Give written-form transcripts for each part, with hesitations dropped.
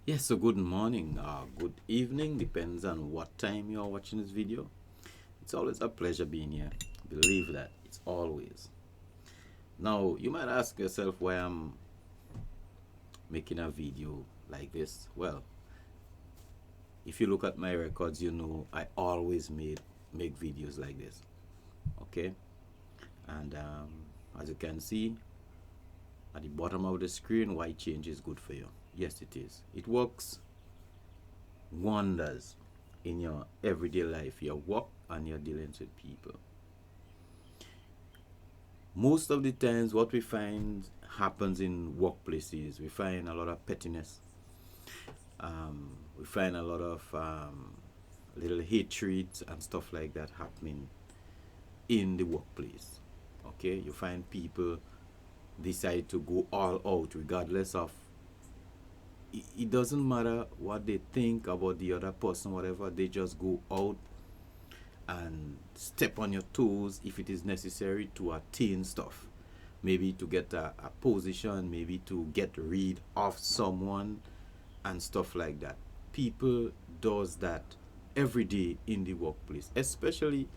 Yes, so good morning, good evening, depends on what time you are watching this video. It's always a pleasure being here. Believe that, it's always. Now, you might ask yourself why I'm making a video like this. Well, if you look at my records, you know I always make videos like this. Okay? And as you can see at the bottom of the screen, why change is good for you. Yes, it is. It works wonders in your everyday life, your work, and your dealings with people. Most of the times, what we find happens in workplaces. We find a lot of pettiness. We find a lot of little hatred and stuff like that happening in the workplace. Okay, you find people decide to go all out regardless of it doesn't matter what they think about the other person, whatever, they just go out and step on your toes if it is necessary to attain stuff. Maybe to get a position, maybe to get rid of someone and stuff like that. People does that every day in the workplace, especially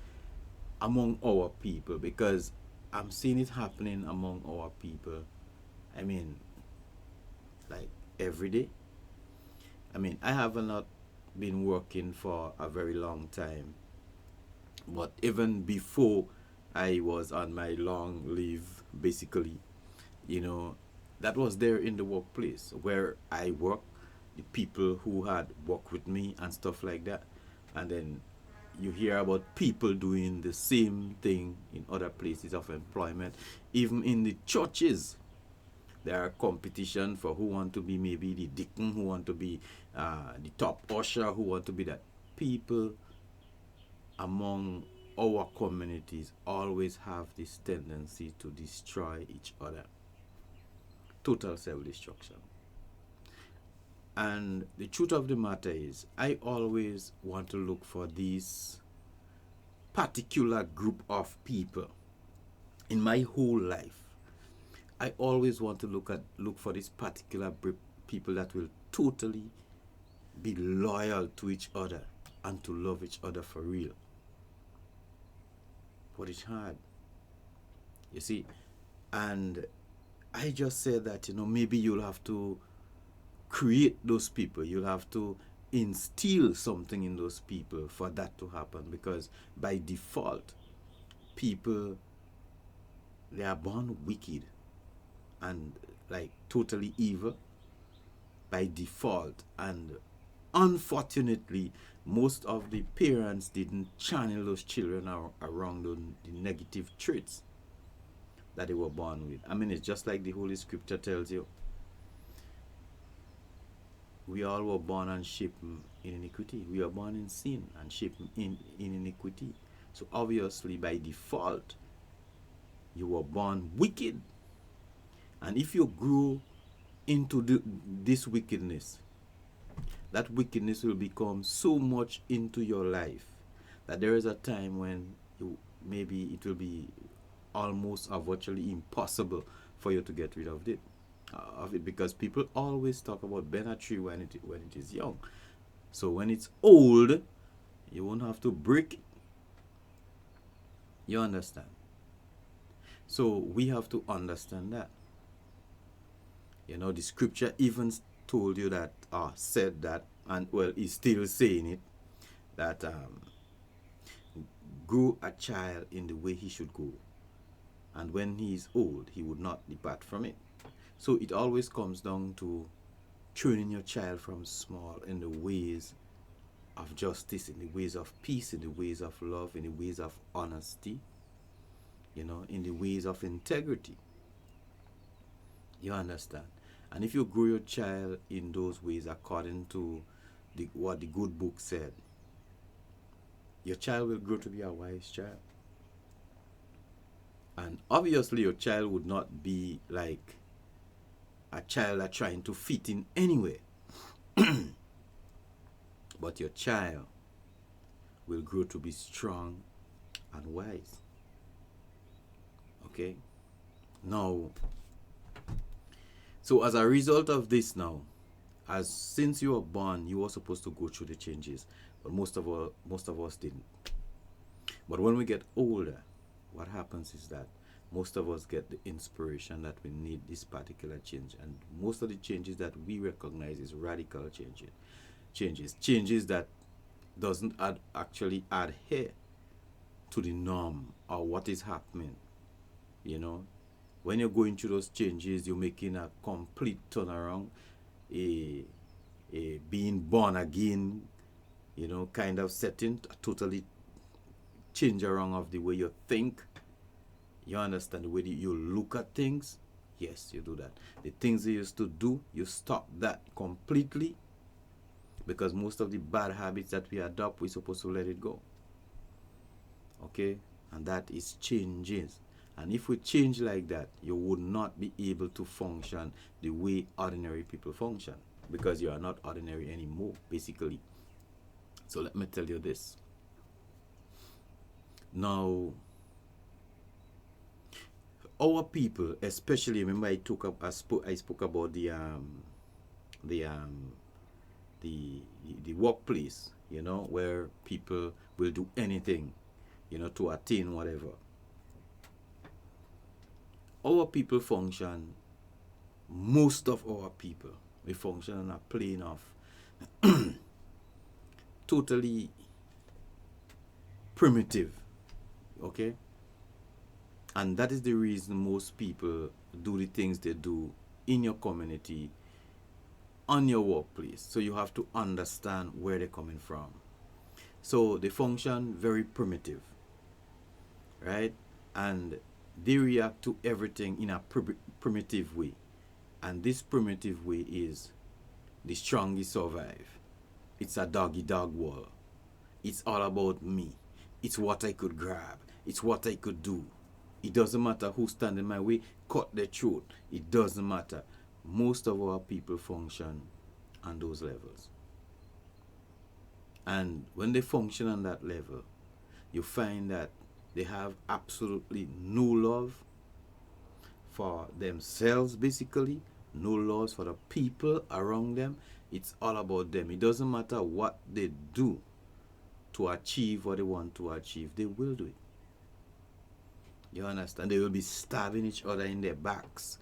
among our people, because I'm seeing it happening among our people. I mean, like every day. I mean, I have not been working for a very long time, but even before I was on my long leave, basically, you know, that was there in the workplace where I work, the people who had worked with me and stuff like that. And then you hear about people doing the same thing in other places of employment, even in the churches. There are competition for who want to be maybe the deacon, who want to be the top usher, who want to be that. People among our communities always have this tendency to destroy each other. Total self-destruction. And the truth of the matter is, I always want to look for this particular group of people in my whole life. I always want to look for this particular people that will totally be loyal to each other and to love each other for real. But it's hard, you see. And I just said that, maybe you'll have to create those people. You'll have to instill something in those people for that to happen, because by default, people, they are born wicked and like totally evil by default. And unfortunately, most of the parents didn't channel those children around the negative traits that they were born with. I mean, it's just like the Holy Scripture tells you. We all were born and shaped in iniquity. We are born in sin and shaped in iniquity. So obviously, by default, you were born wicked. And if you grow into this wickedness, that wickedness will become so much into your life that there is a time when maybe it will be almost or virtually impossible for you to get rid of it, because people always talk about banana tree when it is young. So when it's old, you won't have to break it. You understand? So we have to understand that. The scripture even told you that, said that, and well, is still saying it, that grow a child in the way he should go, and when he is old, he would not depart from it. So it always comes down to training your child from small in the ways of justice, in the ways of peace, in the ways of love, in the ways of honesty, in the ways of integrity. You understand? And if you grow your child in those ways according to what the good book said, your child will grow to be a wise child. And obviously your child would not be like a child that's trying to fit in anywhere. But your child will grow to be strong and wise. Okay? Now, so as a result of this now, As since you were born, you were supposed to go through the changes, but most of us didn't. But when we get older, what happens is that most of us get the inspiration that we need this particular change, and most of the changes that we recognize is radical changes that doesn't actually adhere to the norm or what is happening. You know, when you're going through those changes, you're making a complete turnaround, a being born again, kind of setting, a totally change around of the way you think. You understand the way you look at things. Yes, you do that. The things you used to do, you stop that completely, because most of the bad habits that we adopt, we're supposed to let it go. Okay, and that is changes. And if we change like that, you would not be able to function the way ordinary people function, because you are not ordinary anymore, basically. So let me tell you this. Now, our people, especially, remember I spoke about the workplace, where people will do anything, to attain whatever. Our people function, most of our people, we function on a plane of totally primitive, okay? And that is the reason most people do the things they do in your community, on your workplace. So you have to understand where they're coming from. So they function very primitive, right? And they react to everything in a primitive way. And this primitive way is the strongest survive. It's a dog-eat-dog world. It's all about me. It's what I could grab. It's what I could do. It doesn't matter who stand in my way, cut their throat. It doesn't matter. Most of our people function on those levels. And when they function on that level, you find that they have absolutely no love for themselves, basically, no love for the people around them. It's all about them. It doesn't matter what they do to achieve what they want to achieve, they will do it. You understand? They will be stabbing each other in their backs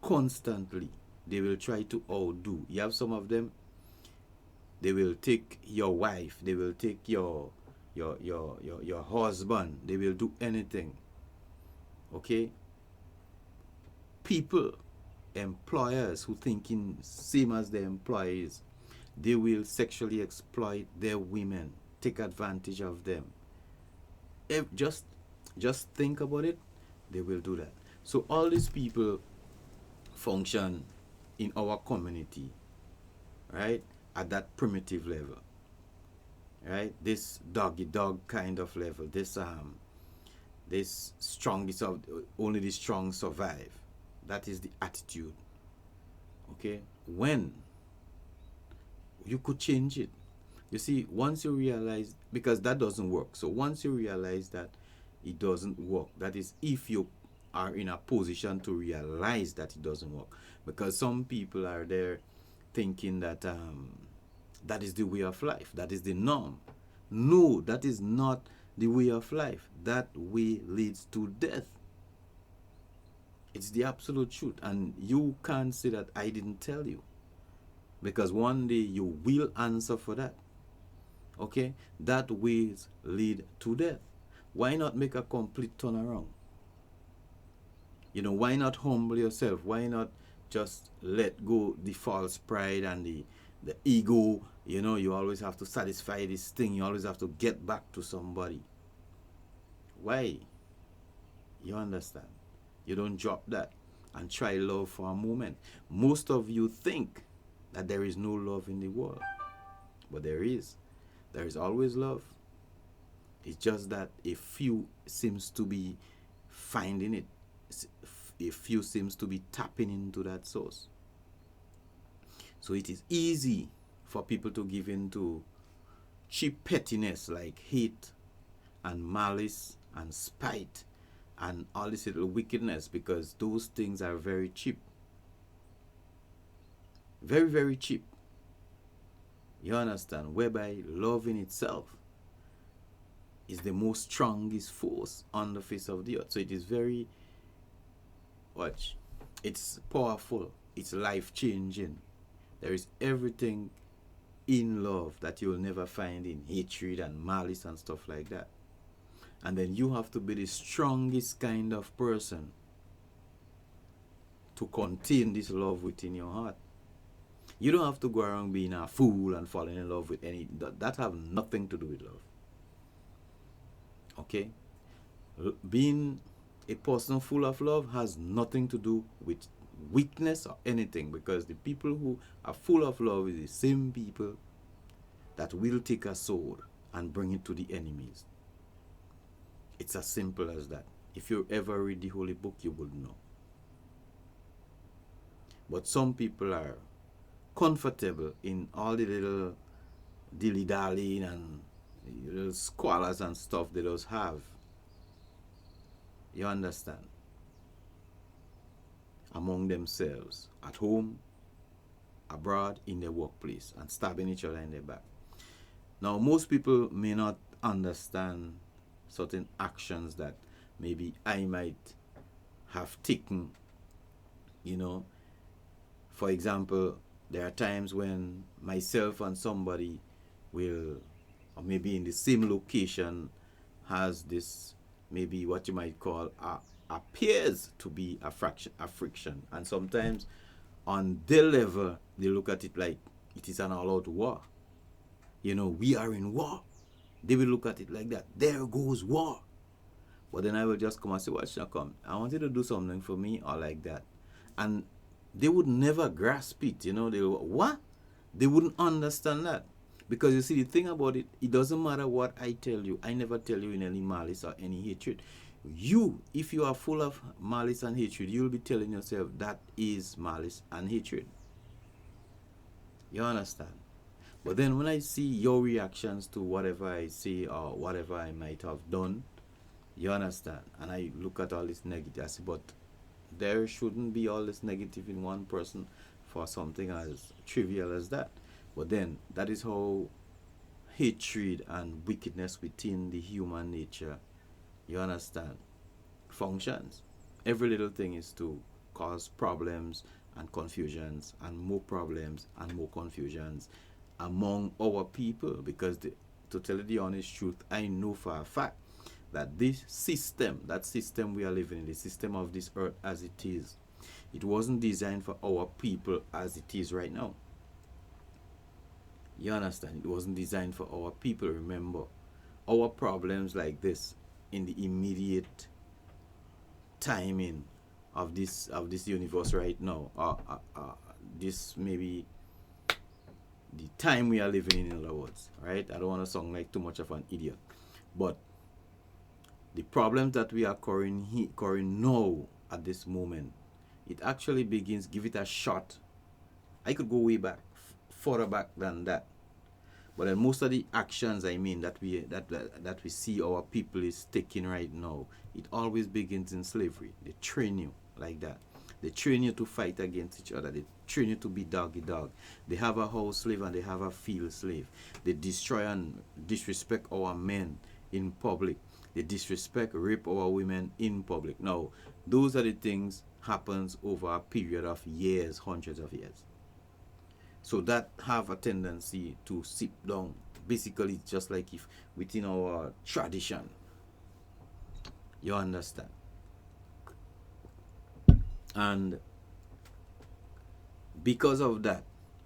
constantly. They will try to outdo. You have some of them, they will take your wife, they will take your husband, they will do anything. Okay? People, employers who thinking same as their employees, they will sexually exploit their women, take advantage of them. If just think about it, they will do that. So all these people function in our community, right, at that primitive level, right, this dog-eat-dog kind of level, this strongest of only the strong survive. That is the attitude. Okay, when you could change it, you see, once you realize, because that doesn't work. So once you realize that it doesn't work, that is, if you are in a position to realize that it doesn't work, because some people are there thinking that that is the way of life, that is the norm. No, that is not the way of life. That way leads to death. It's the absolute truth, and you can't say that I didn't tell you, because one day you will answer for that. Okay, that ways lead to death. Why not make a complete turnaround? Why not humble yourself? Why not just let go the false pride and the ego? You always have to satisfy this thing. You always have to get back to somebody. Why? You understand? You don't drop that and try love for a moment. Most of you think that there is no love in the world, but there is. There is always love. It's just that a few seems to be finding it. A few seems to be tapping into that source. So it is easy for people to give in to cheap pettiness like hate and malice and spite and all this little wickedness, because those things are very cheap. Very, very cheap. You understand? Whereby love in itself is the most strongest force on the face of the earth. So it is very, watch, it's powerful, it's life changing. There is everything in love that you'll never find in hatred and malice and stuff like that. And then you have to be the strongest kind of person to contain this love within your heart. You don't have to go around being a fool and falling in love with any, that have nothing to do with love. Okay? Being a person full of love has nothing to do with weakness or anything, because the people who are full of love is the same people that will take a sword and bring it to the enemies. It's as simple as that. If you ever read the Holy Book, you would know. But some people are comfortable in all the little dilly-dallying and little squalors and stuff they just have. You understand? Among themselves, at home, abroad, in their workplace, and stabbing each other in the back. Now, most people may not understand certain actions that maybe I might have taken. You know, for example, there are times when myself and somebody will, or maybe in the same location, has this, maybe what you might call appears to be a friction. And sometimes on their level, they look at it like it is an all-out war. You know, we are in war. They will look at it like that. There goes war. But then I will just come and say, watch now, come. I want you to do something for me, or like that. And they would never grasp it, you know. They will, what? They wouldn't understand that. Because you see, the thing about it, it doesn't matter what I tell you. I never tell you in any malice or any hatred. You, if you are full of malice and hatred, you'll be telling yourself that is malice and hatred. You understand? But then when I see your reactions to whatever I say or whatever I might have done, you understand? And I look at all this negative, I say, but there shouldn't be all this negative in one person for something as trivial as that. But then that is how hatred and wickedness within the human nature, you understand, functions. Every little thing is to cause problems and confusions, and more problems and more confusions among our people. Because to tell you the honest truth, I know for a fact that this system, that system we are living in, the system of this earth as it is, it wasn't designed for our people as it is right now. You understand? It wasn't designed for our people. Remember, our problems like this in the immediate timing of this universe right now, this maybe the time we are living in other words, right? I don't want to sound like too much of an idiot, but the problems that we are current now at this moment, it actually begins, give it a shot. I could go way back, further back than that. But then most of the actions, I mean, that we see our people is taking right now, it always begins in slavery. They train you like that. They train you to fight against each other. They train you to be doggy dog. They have a house slave and they have a field slave. They destroy and disrespect our men in public. They disrespect, rape our women in public. Now, those are the things happens over a period of years, hundreds of years. So that have a tendency to seep down. Basically, just like if within our tradition. You understand? And because of that,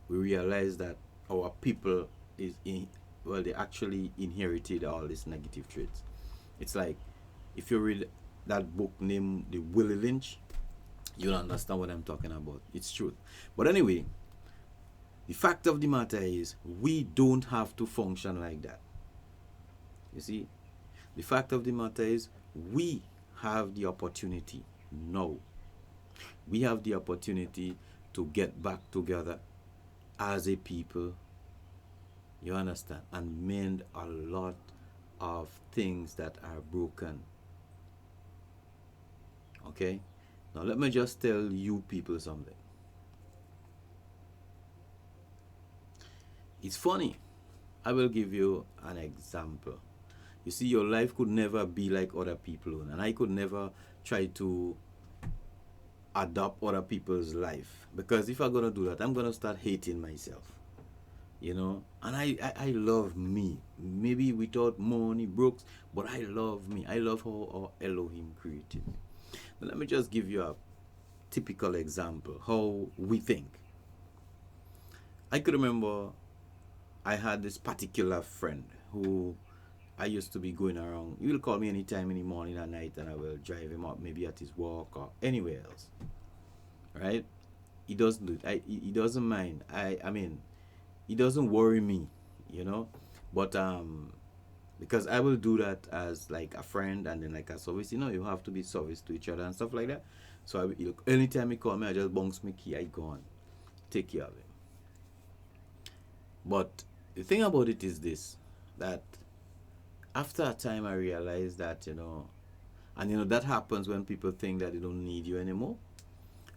we realize that our people they actually inherited all these negative traits. It's like, if you read that book named The Willie Lynch, you'll understand what I'm talking about. It's truth. But anyway, the fact of the matter is, we don't have to function like that. You see? The fact of the matter is, we have the opportunity now. We have the opportunity to get back together as a people, you understand, and mend a lot of things that are broken. Okay? Now let me just tell you people something. It's funny. I will give you an example. You see, your life could never be like other people, and I could never try to adopt other people's life, because if I'm gonna do that, I'm gonna start hating myself. And I love me, maybe without money, brooks, but I love me. I love how Elohim created me. Now, let me just give you a typical example how we think. I could remember I had this particular friend who I used to be going around. He will call me anytime in the morning or night, and I will drive him up, maybe at his work or anywhere else. Right? He doesn't do it. He doesn't mind. I mean, it doesn't worry me, but because I will do that as like a friend and then like a service. You have to be service to each other and stuff like that. So anytime he call me, I just bounce my key, I go on, take care of him. But the thing about it is this, that after a time I realized that, and that happens when people think that they don't need you anymore.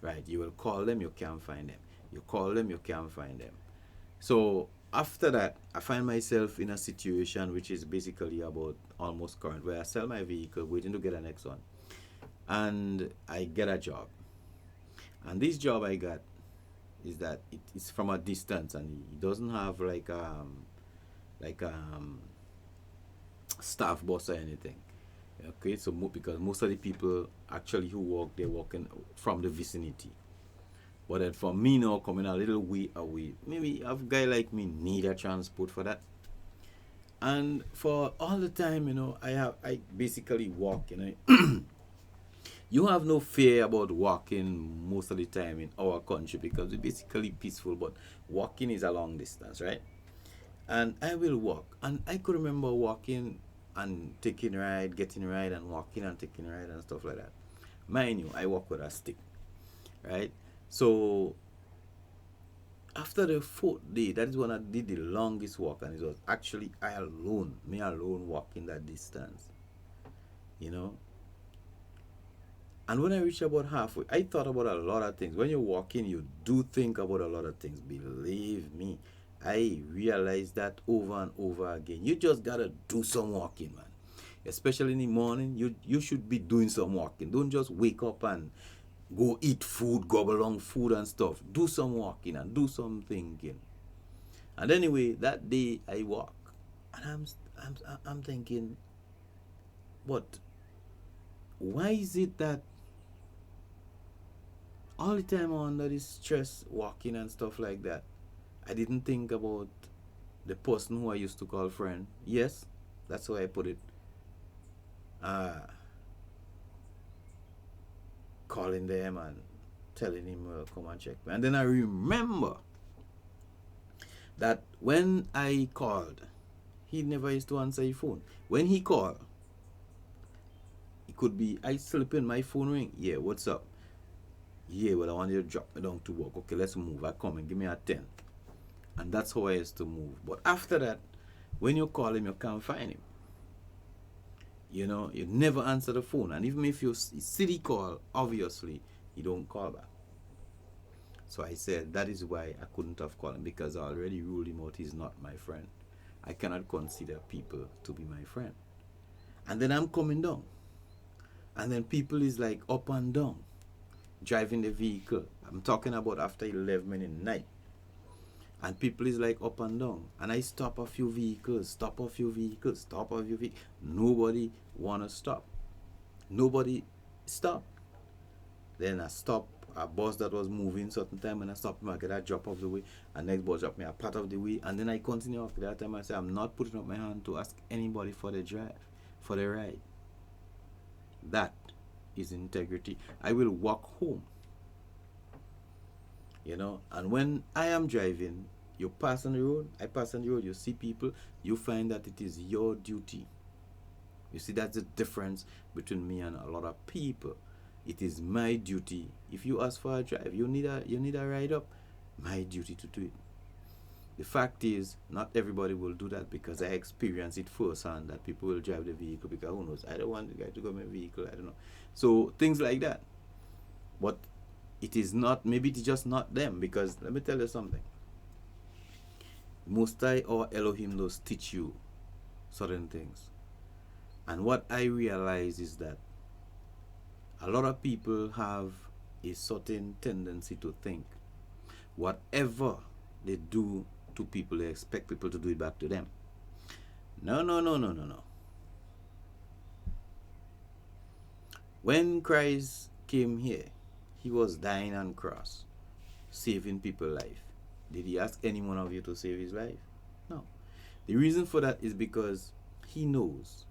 Right? You will call them, you can't find them. You call them, you can't find them. So after that, I find myself in a situation which is basically about almost current, where I sell my vehicle, waiting to get the next one, and I get a job. And this job I got is that it's from a distance, and it doesn't have like staff bus or anything. Okay, so because most of the people actually who work, they're working from the vicinity. But then for me now, coming a little way away, maybe a guy like me need a transport for that. And for all the time, I basically walk, You have no fear about walking most of the time in our country, because it's basically peaceful, but walking is a long distance, right? And I will walk. And I could remember walking and taking ride, getting ride, and walking and taking ride and stuff like that. Mind you, I walk with a stick, right? So after the fourth day, that is when I did the longest walk, and it was actually me alone walking that distance, you know. And when I reached about halfway, I thought about a lot of things. When you're walking, you do think about a lot of things. Believe me, I realized that over and over again. You just gotta do some walking, man. Especially in the morning, you should be doing some walking. Don't just wake up and go eat food, gobble on food and stuff. Do some walking and do some thinking. And anyway, that day I walk, and I'm thinking, but why is it that all the time I'm under this stress, walking and stuff like that, I didn't think about the person who I used to call friend? Yes, that's how I put it. Calling them and telling him, come and check me. And then I remember that when I called, he never used to answer his phone. When he called, it could be, I sleeping, my phone ring. Yeah, what's up? Yeah, well, I want you to drop me down to work. Okay, let's move. I come and give me a 10. And that's how I used to move. But after that, when you call him, you can't find him. You never answer the phone. And even if you see the call, obviously, you don't call back. So I said, that is why I couldn't have called him, because I already ruled him out. He's not my friend. I cannot consider people to be my friend. And then I'm coming down. And then people is like up and down, driving the vehicle. I'm talking about after 11 at night. And people is like up and down. And I stop a few vehicles. Nobody want to stop. Nobody stop. Then I stop a bus that was moving certain time, and I stop him, I get a drop off the way. And next bus drop me a part of the way. And then I continue after that time. I say, I'm not putting up my hand to ask anybody for the ride. That is integrity. I will walk home. And when I am driving, you pass on the road, I pass on the road, you see people, you find that it is your duty. You see, that's the difference between me and a lot of people. It is my duty. If you ask for a drive, you need a ride up, my duty to do it. The fact is, not everybody will do that, because I experience it firsthand that people will drive the vehicle because who knows, I don't want the guy to go in my vehicle, I don't know. So things like that. But maybe it's just not them, because let me tell you something. Most High or Elohim does teach you certain things. And what I realize is that a lot of people have a certain tendency to think whatever they do to people, they expect people to do it back to them. No, no, no, no, no, no. When Christ came here, he was dying on cross, saving people's life. Did he ask any one of you to save his life? No. The reason for that is because he knows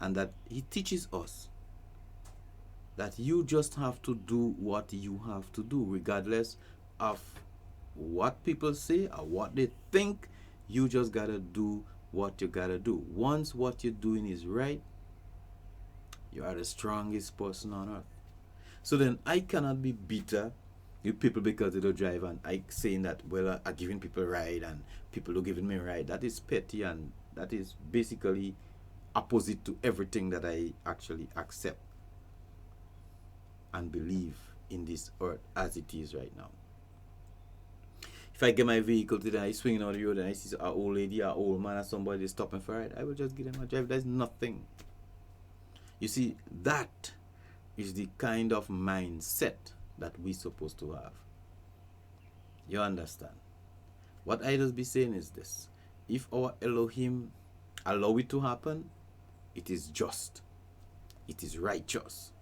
and that he teaches us that you just have to do what you have to do, regardless of what people say or what they think. You just gotta do what you gotta do. Once what you're doing is right, you are the strongest person on earth. So then I cannot be bitter with people because they don't drive, and I saying that, well, I'm giving people a ride and people are giving me a ride. That is petty, and that is basically opposite to everything that I actually accept and believe in this earth as it is right now. If I get my vehicle today, I swing on the road and I see an old lady, an old man, or somebody stopping for a ride, I will just give them a drive. There's nothing. You see, that is the kind of mindset that we're supposed to have. You understand? What I just be saying is this: if our Elohim allow it to happen, it is just. It is righteous.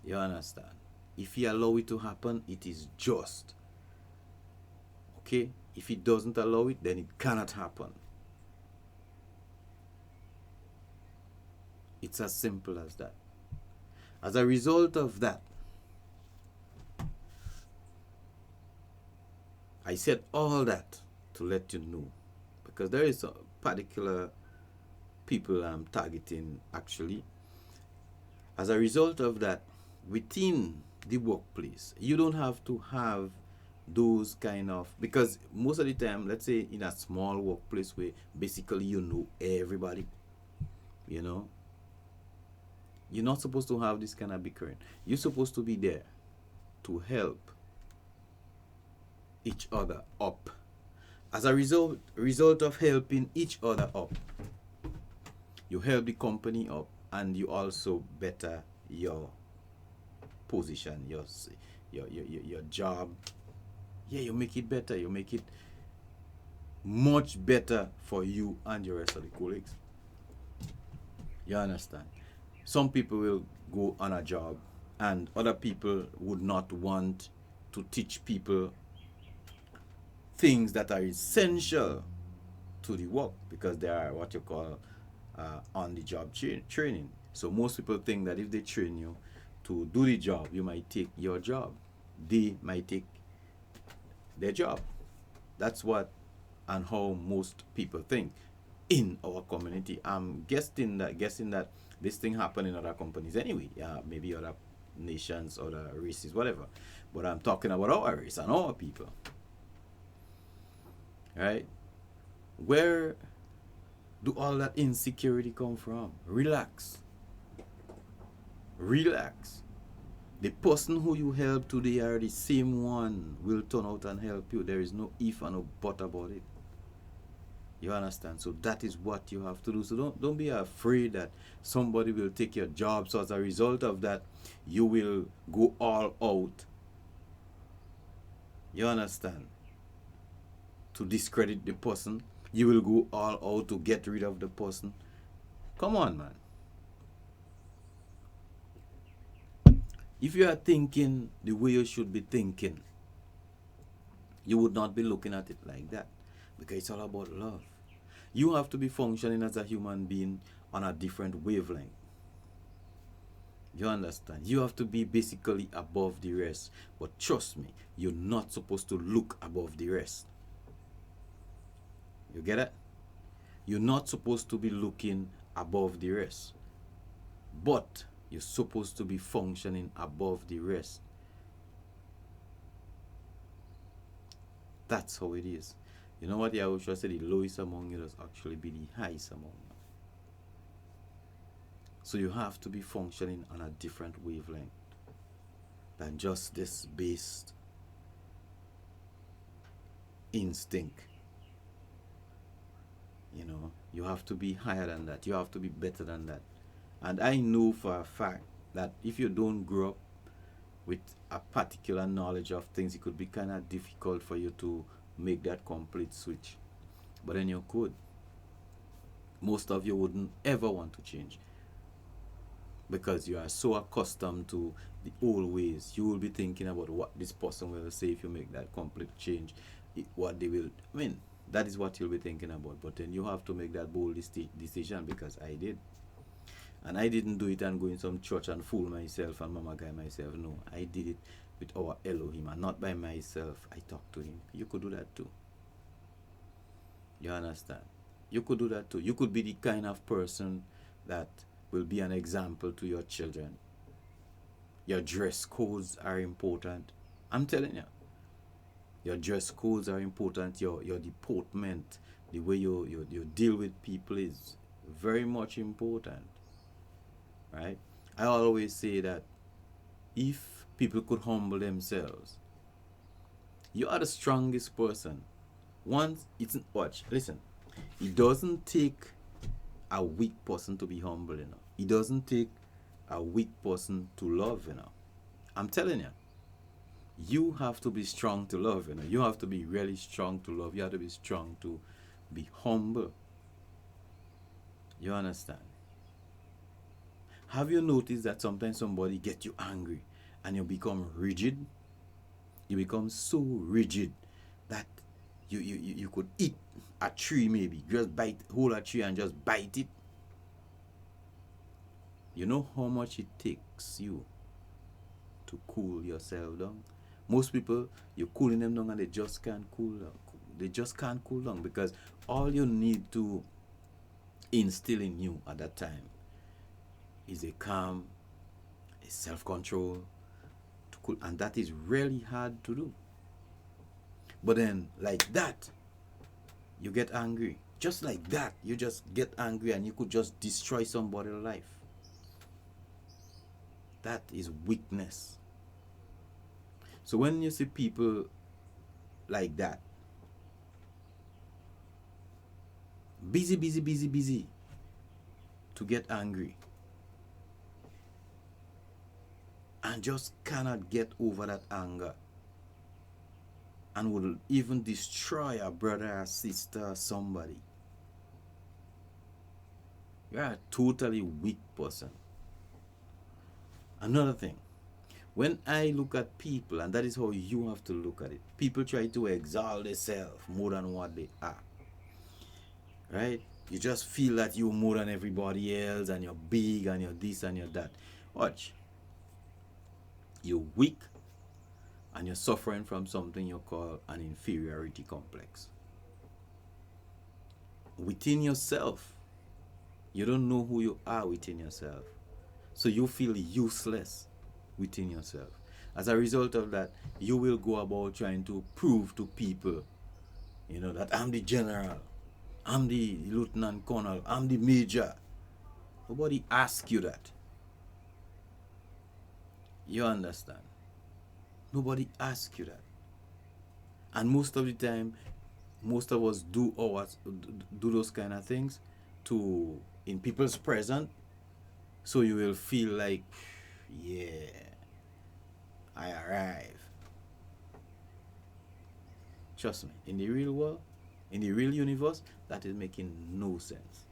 You understand? If he allow it to happen, it is just. Okay? If he doesn't allow it, then it cannot happen. It's as simple as that. As a result of that, I said all that to let you know, because there is a particular people I'm targeting actually. As a result of that, within the workplace, you don't have to have those kind of, because most of the time, let's say in a small workplace where basically you know everybody, you know, you're not supposed to have this kind of bickering. You're supposed to be there to help each other up. As a result of helping each other up, you help the company up, and you also better your position, your job. Yeah, you make it better. You make it much better for you and your rest of the colleagues. You understand? Some people will go on a job, and other people would not want to teach people things that are essential to the work, because they are what you call on the job training. So most people think that if they train you to do the job, you might take your job. They might take their job. That's what and how most people think in our community. I'm guessing that this thing happen in other companies anyway. Yeah, maybe other nations, other races, whatever. But I'm talking about our race and our people. Right? Where do all that insecurity come from? Relax. Relax. The person who you help today are the same one will turn out and help you. There is no if and no but about it. You understand? So that is what you have to do. So don't be afraid that somebody will take your job. So as a result of that, you will go all out. You understand? To discredit the person. You will go all out to get rid of the person. Come on, man. If you are thinking the way you should be thinking, you would not be looking at it like that, because it's all about love. You have to be functioning as a human being on a different wavelength. You understand? You have to be basically above the rest. But trust me, you're not supposed to look above the rest. You get it? You're not supposed to be looking above the rest. But you're supposed to be functioning above the rest. That's how it is. You know what Yahushua said? The lowest among you does actually be the highest among you. So you have to be functioning on a different wavelength than just this based instinct. You know, you have to be higher than that. You have to be better than that. And I know for a fact that if you don't grow up with a particular knowledge of things, it could be kind of difficult for you to make that complete switch. But then you could. Most of you wouldn't ever want to change because you are so accustomed to the old ways. You will be thinking about what this person will say if you make that complete change, what they will. I mean, that is what you'll be thinking about. But then you have to make that bold decision, because I did. And I didn't do it and go in some church and fool myself and mama guy myself. No, I did it with our Elohim and not by myself. I talked to him. You could do that too. You understand? You could do that too. You could be the kind of person that will be an example to your children. Your dress codes are important. I'm telling you. Your dress codes are important. Your deportment, the way you deal with people is very much important. Right? I always say that if people could humble themselves, you are the strongest person. Once it's watch, listen. It doesn't take a weak person to be humble, you know. It doesn't take a weak person to love, you know. I'm telling you. You have to be strong to love, you know. You have to be really strong to love. You have to be strong to be humble. You understand? Have you noticed that sometimes somebody gets you angry and you become rigid? You become so rigid that you could eat a tree, maybe just hold a tree and just bite it. You know how much it takes you to cool yourself down? Most people, you're cooling them down and they just can't cool down. They just can't cool down because all you need to instill in you at that time is a calm, a self-control, to cool, and that is really hard to do. But then, like that, you get angry. Just like that, you just get angry and you could just destroy somebody's life. That is weakness. So when you see people like that, busy to get angry, and just cannot get over that anger, and will even destroy a brother or sister or somebody, you're a totally weak person. Another thing, when I look at people, and that is how you have to look at it, people try to exalt themselves more than what they are. Right? You just feel that you're more than everybody else, and you're big, and you're this, and you're that. Watch. You're weak, and you're suffering from something you call an inferiority complex. Within yourself, you don't know who you are within yourself. So you feel useless within yourself. As a result of that, you will go about trying to prove to people, you know, that I'm the general, I'm the lieutenant colonel, I'm the major. Nobody asks you that. You understand? Nobody asks you that. And most of the time, most of us do those kind of things to in people's presence, so you will feel like, yeah, I arrive. Trust me, in the real world, in the real universe, that is making no sense.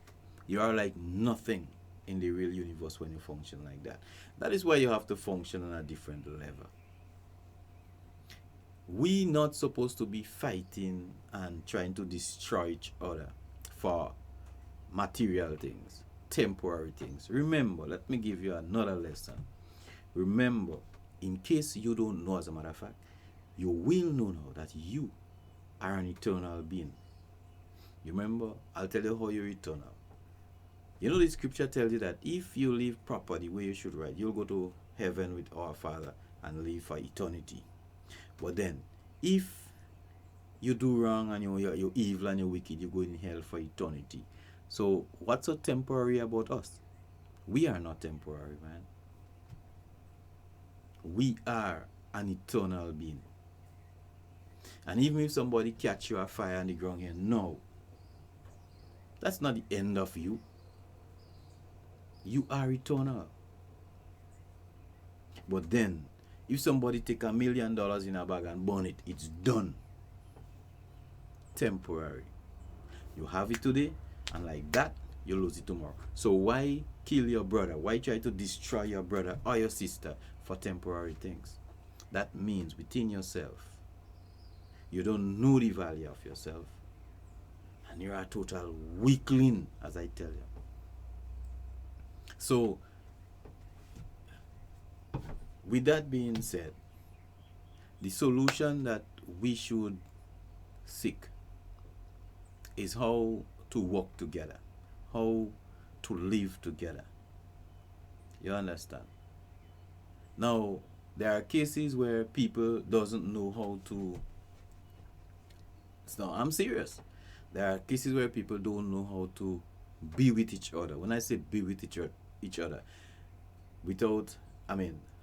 You are like nothing in the real universe when you function like that. That is why you have to function on a different level. We not supposed to be fighting and trying to destroy each other for material things, temporary things. Remember, let me give you another lesson. Remember, in case you don't know, as a matter of fact, you will know now that you are an eternal being. You remember? I'll tell you how you're eternal. You know, the scripture tells you that if you live proper the way you should, right, you'll go to heaven with our Father and live for eternity. But then, if you do wrong and you're evil and you're wicked, you go in hell for eternity. So, what's so temporary about us? We are not temporary, man. We are an eternal being. And even if somebody catch you a fire on the ground here, no, that's not the end of you. You are eternal. But then, if somebody take $1 million in a bag and burn it, it's done. Temporary. You have it today, and like that, you lose it tomorrow. So why kill your brother? Why try to destroy your brother or your sister for temporary things? That means within yourself, you don't know the value of yourself, and you're a total weakling, as I tell you. So, with that being said, the solution that we should seek is how to work together, how to live together. You understand? Now, there are cases where people doesn't know how to. No, I'm serious. There are cases where people don't know how to be with each other. When I say be with each other, without,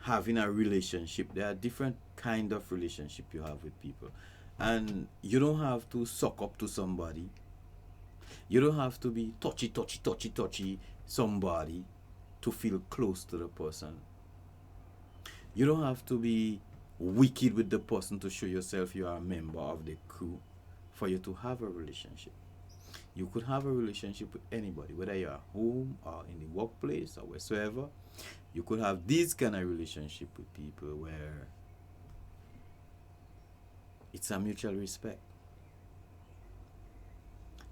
having a relationship, there are different kind of relationship you have with people, and you don't have to suck up to somebody. You don't have to be touchy somebody to feel close to the person. You don't have to be wicked with the person to show yourself you are a member of the crew for you to have a relationship. You could have a relationship with anybody, whether you're at home or in the workplace or wheresoever. You could have this kind of relationship with people where it's a mutual respect.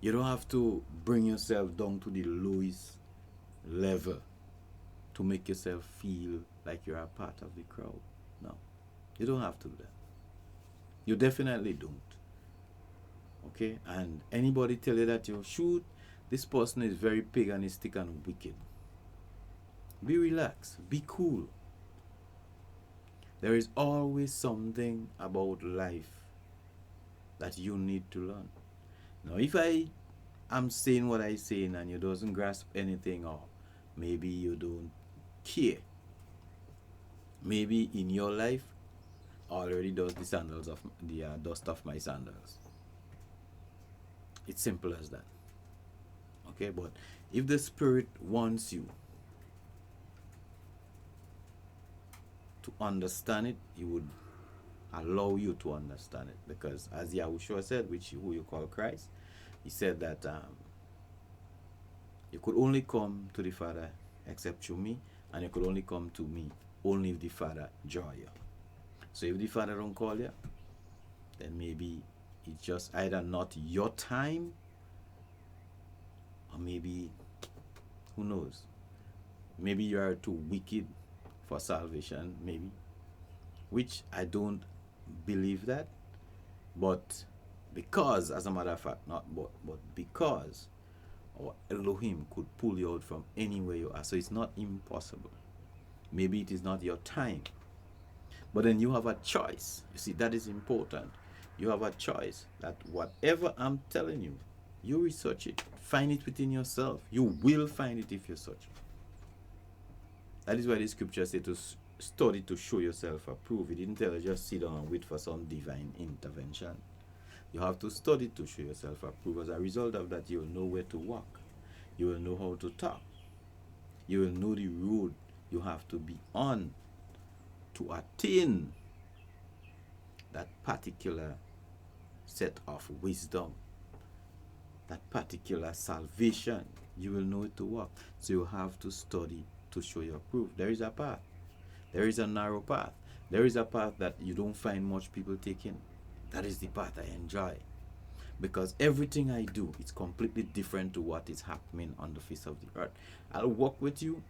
You don't have to bring yourself down to the lowest level to make yourself feel like you're a part of the crowd. No, you don't have to do that. You definitely don't. Okay? And anybody tell you that you shoot, this person is very paganistic and wicked. Be relaxed. Be cool. There is always something about life that you need to learn. Now, if I am saying what I'm saying and you doesn't grasp anything, or maybe you don't care, maybe in your life already does the sandals of the dust of my sandals. It's simple as that. Okay, but if the Spirit wants you to understand it, He would allow you to understand it, because as Yahushua said, who you call Christ, He said that you could only come to the Father except through me, and you could only come to me only if the Father draw you. So if the Father don't call you, then maybe it's just either not your time, or maybe, who knows, maybe you are too wicked for salvation, maybe, which I don't believe that. But because, as a matter of fact, not but because our Elohim could pull you out from anywhere you are, so it's not impossible. Maybe it is not your time, but then you have a choice. You see, that is important. You have a choice that whatever I'm telling you, you research it, find it within yourself. You will find it if you search. That is why the scripture says to study to show yourself approved. It didn't tell you just sit down and wait for some divine intervention. You have to study to show yourself approved. As a result of that, you will know where to walk. You will know how to talk. You will know the road you have to be on to attain that particular set of wisdom, that particular salvation. You will know it to walk. So you have to study to show your proof. There is a path. There is a narrow path. There is a path that you don't find much people taking. That is the path I enjoy, because everything I do is completely different to what is happening on the face of the earth. I'll walk with you,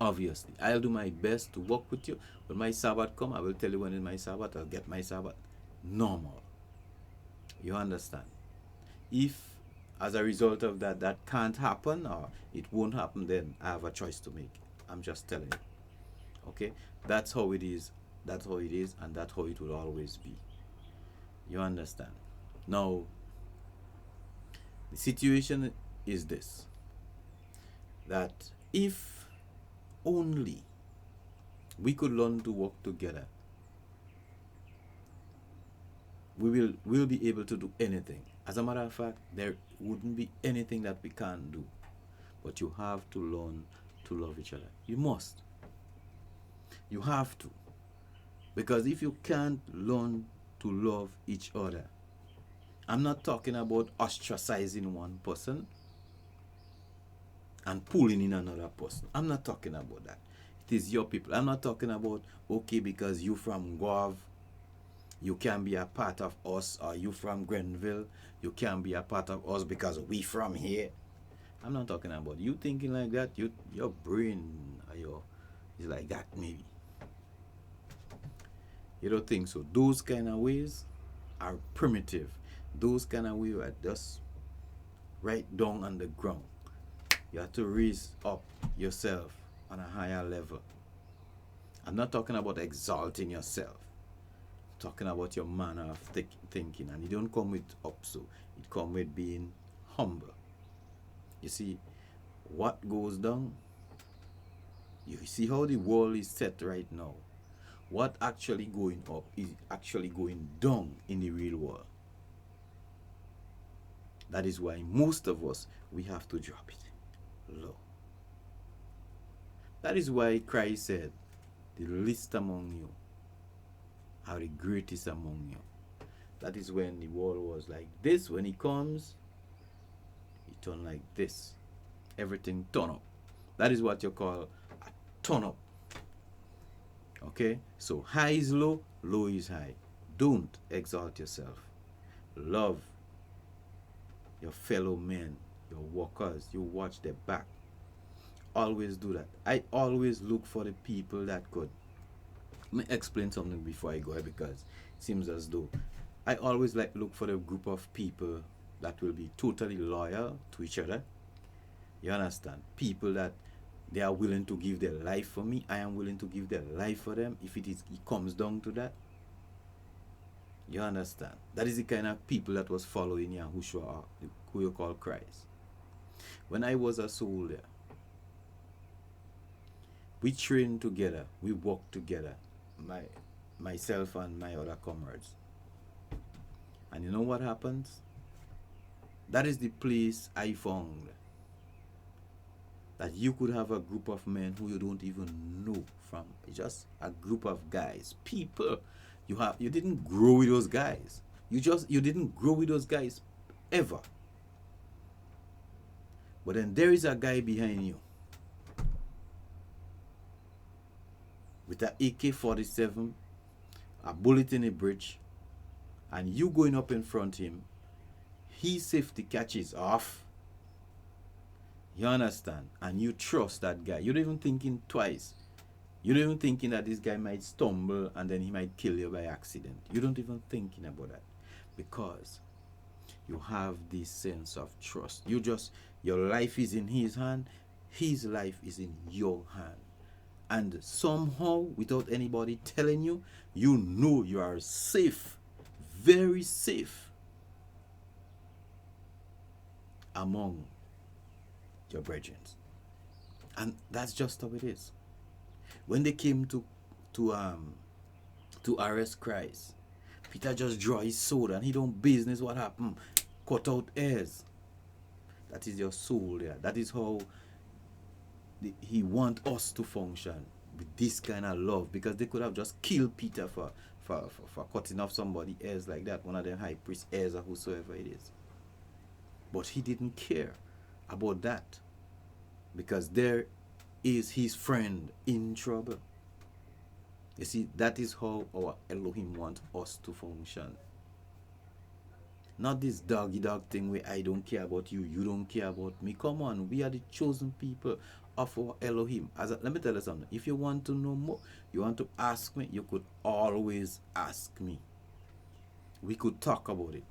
obviously. I'll do my best to walk with you. When my Sabbath come, I will tell you when is my Sabbath. I'll get my Sabbath normal. You understand? If as a result of that, that can't happen, or it won't happen, then I have a choice to make. I'm just telling you. Okay? That's how it is. That's how it is, and that's how it will always be. You understand? Now, the situation is this, that if only we could learn to work together, we'll be able to do anything. As a matter of fact, there wouldn't be anything that we can't do. But you have to learn to love each other. You must. You have to. Because if you can't learn to love each other, I'm not talking about ostracizing one person and pulling in another person. I'm not talking about that. It is your people. I'm not talking about, okay, because you from Guave, you can be a part of us, or you from Grenville, you can be a part of us because we from here. I'm not talking about you thinking like that. Your brain is like that maybe. You don't think so. Those kind of ways are primitive. Those kind of ways are just right down on the ground. You have to raise up yourself on a higher level. I'm not talking about exalting yourself. I'm talking about your manner of thinking. And it don't come with up so. It come with being humble. You see, what goes down, you see how the world is set right now. What actually going up is actually going down in the real world. That is why most of us, we have to drop it low. That is why Christ said, the least among you are the greatest among you. That is when the world was like this. When he comes, he turn like this. Everything turn up. That is what you call a turn up. Okay? So high is low, low is high. Don't exalt yourself. Love your fellow men, your workers. You watch their back. Always do that. I always look for the people that could. Let me explain something before I go, because it seems as though I always like look for the group of people that will be totally loyal to each other. You understand? People that they are willing to give their life for me. I am willing to give their life for them if it comes down to that. You understand? That is the kind of people that was following Yahushua, who you call Christ. When I was a soldier, we trained together, we worked together, myself and my other comrades. And you know what happens? That is the place I found that you could have a group of men who you don't even know from. It's just a group of guys, people. You didn't grow with those guys. You didn't grow with those guys ever. But then there is a guy behind you with an AK-47, a bullet in a bridge, and you going up in front of him, his safety catches off. You understand? And you trust that guy. You're not even thinking twice. You're not even thinking that this guy might stumble and then he might kill you by accident. You don't even thinking about that, because you have this sense of trust. Your life is in his hand, his life is in your hand. And somehow, without anybody telling you, you know you are safe, very safe among your brethren. And that's just how it is. When they came to arrest Christ, Peter just draw his sword and he don't business what happened. Cut out ears. That is your soul there. That is how he want us to function with this kind of love, because they could have just killed Peter for cutting off somebody's ears like that, one of them high priest ears or whosoever it is. But he didn't care about that, because there is his friend in trouble. You see, that is how our Elohim wants us to function. Not this doggy dog thing where I don't care about you, you don't care about me. Come on, we are the chosen people of our Elohim. Let me tell you something. If you want to know more, you want to ask me, you could always ask me. We could talk about it.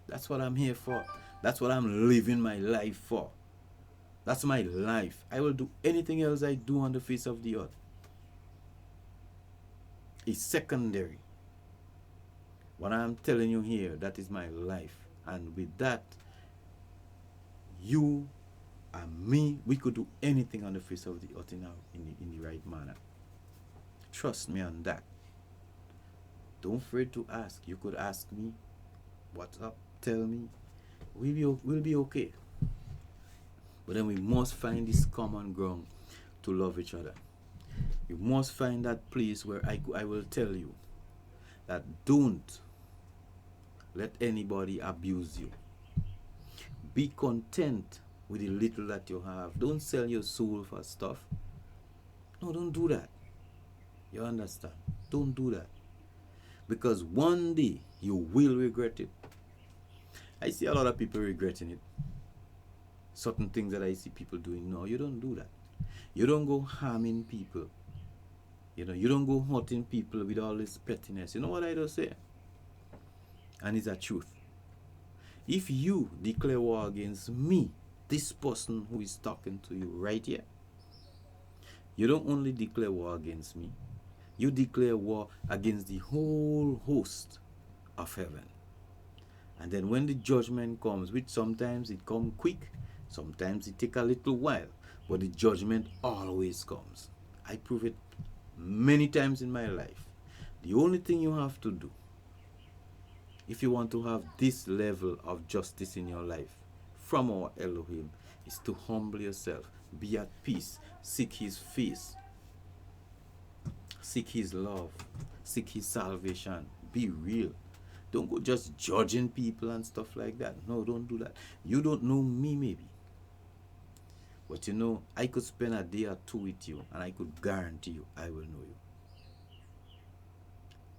That's what I'm here for. That's what I'm living my life for. That's my life. I will do anything else I do on the face of the earth. It's secondary. What I'm telling you here, that is my life. And with that, you and me, we could do anything on the face of the earth in the right manner. Trust me on that. Don't afraid to ask. You could ask me, what's up? Tell me. We'll be okay. But then we must find this common ground to love each other. You must find that place where I will tell you that don't let anybody abuse you. Be content with the little that you have. Don't sell your soul for stuff. No, don't do that. You understand? Don't do that. Because one day you will regret it. I see a lot of people regretting it. Certain things that I see people doing. No, you don't do that. You don't go harming people. You don't go hurting people with all this pettiness. You know what I do say? And it's a truth. If you declare war against me, this person who is talking to you right here, you don't only declare war against me, you declare war against the whole host of heaven. And then when the judgment comes, which sometimes it comes quick, sometimes it takes a little while, but the judgment always comes. I prove it many times in my life. The only thing you have to do, if you want to have this level of justice in your life from our Elohim, is to humble yourself, be at peace, seek his face, seek his love, seek his salvation, be real. Don't go just judging people and stuff like that. No, don't do that. You don't know me maybe, but I could spend a day or two with you and I could guarantee you I will know you.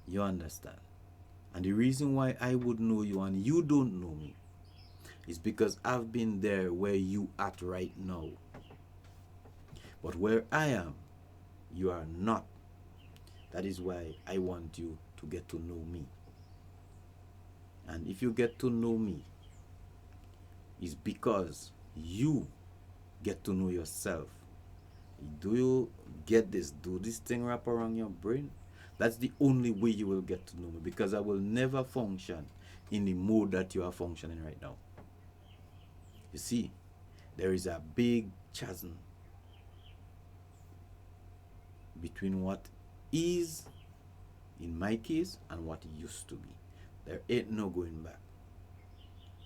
You understand? And the reason why I would know you and you don't know me is because I've been there where you at right now. But where I am, you are not. That is why I want you to get to know me. And if you get to know me, it's because you get to know yourself. Do you get this? Do this thing wrap around your brain? That's the only way you will get to know me, because I will never function in the mode that you are functioning right now. You see, there is a big chasm between what is, in my case, and what it used to be. There ain't no going back.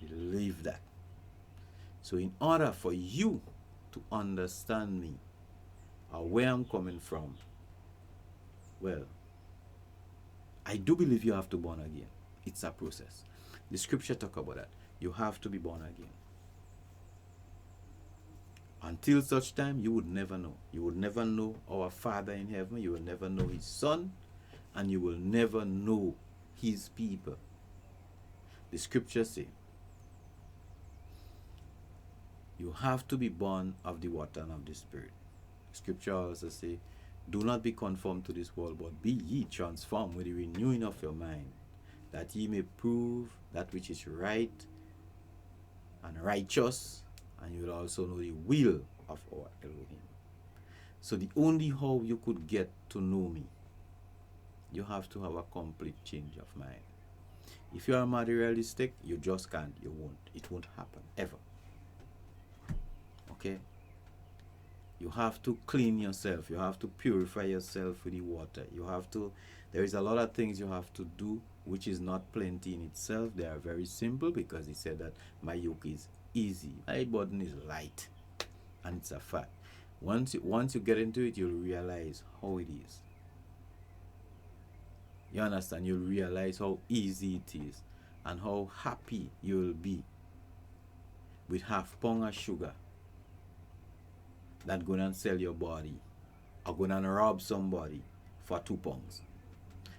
Believe that. So in order for you to understand me or where I'm coming from, well, I do believe you have to be born again. It's a process. The scripture talk about that. You have to be born again. Until such time, you would never know. You would never know our Father in heaven. You will never know his Son. And you will never know his people. The scriptures say, you have to be born of the water and of the Spirit. Scripture also say, do not be conformed to this world, but be ye transformed with the renewing of your mind, that ye may prove that which is right and righteous, and you will also know the will of our Elohim. So the only how you could get to know me, you have to have a complete change of mind. If you are materialistic, you just can't, you won't. It won't happen, ever. Okay? You have to clean yourself. You have to purify yourself with the water. There is a lot of things you have to do, which is not plenty in itself. They are very simple, because he said that my yoke is easy, my burden is light. And it's a fact. Once you get into it, you'll realize how it is. You understand? You'll realize how easy it is and how happy you'll be with half pound of sugar that going and sell your body or going and rob somebody for 2 pounds.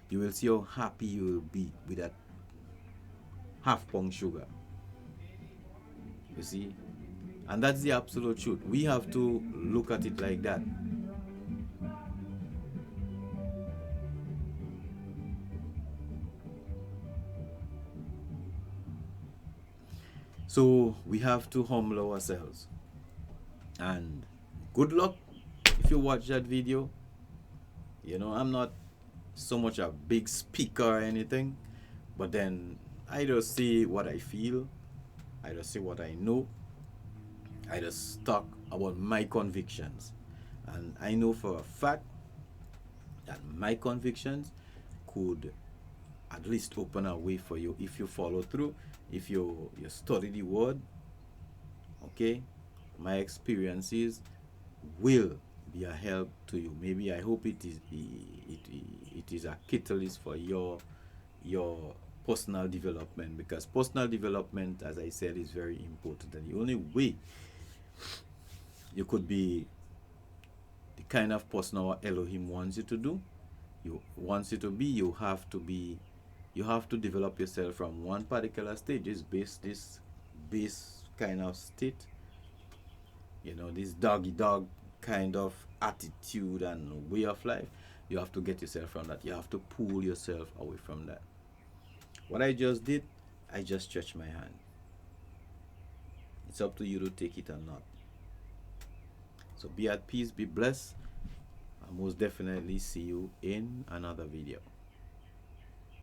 You will see how happy you will be with that half pound sugar. You see? And that's the absolute truth. We have to look at it like that. So we have to humble ourselves. And good luck if you watch that video. I'm not so much a big speaker or anything, but then I just say what I feel, I just say what I know, I just talk about my convictions. And I know for a fact that my convictions could at least open a way for you if you follow through, if you study the word. Okay, my experiences will be a help to you. Maybe I hope it is a catalyst for your personal development, because personal development, as I said, is very important, and the only way you could be the kind of person our Elohim wants you to do, you wants you to be, you have to develop yourself from one particular stage, this base kind of state, this doggy dog kind of attitude and way of life. You have to get yourself from that. You have to pull yourself away from that. What I just did, I just stretched my hand. It's up to you to take it or not. So be at peace, be blessed. I'll most definitely see you in another video.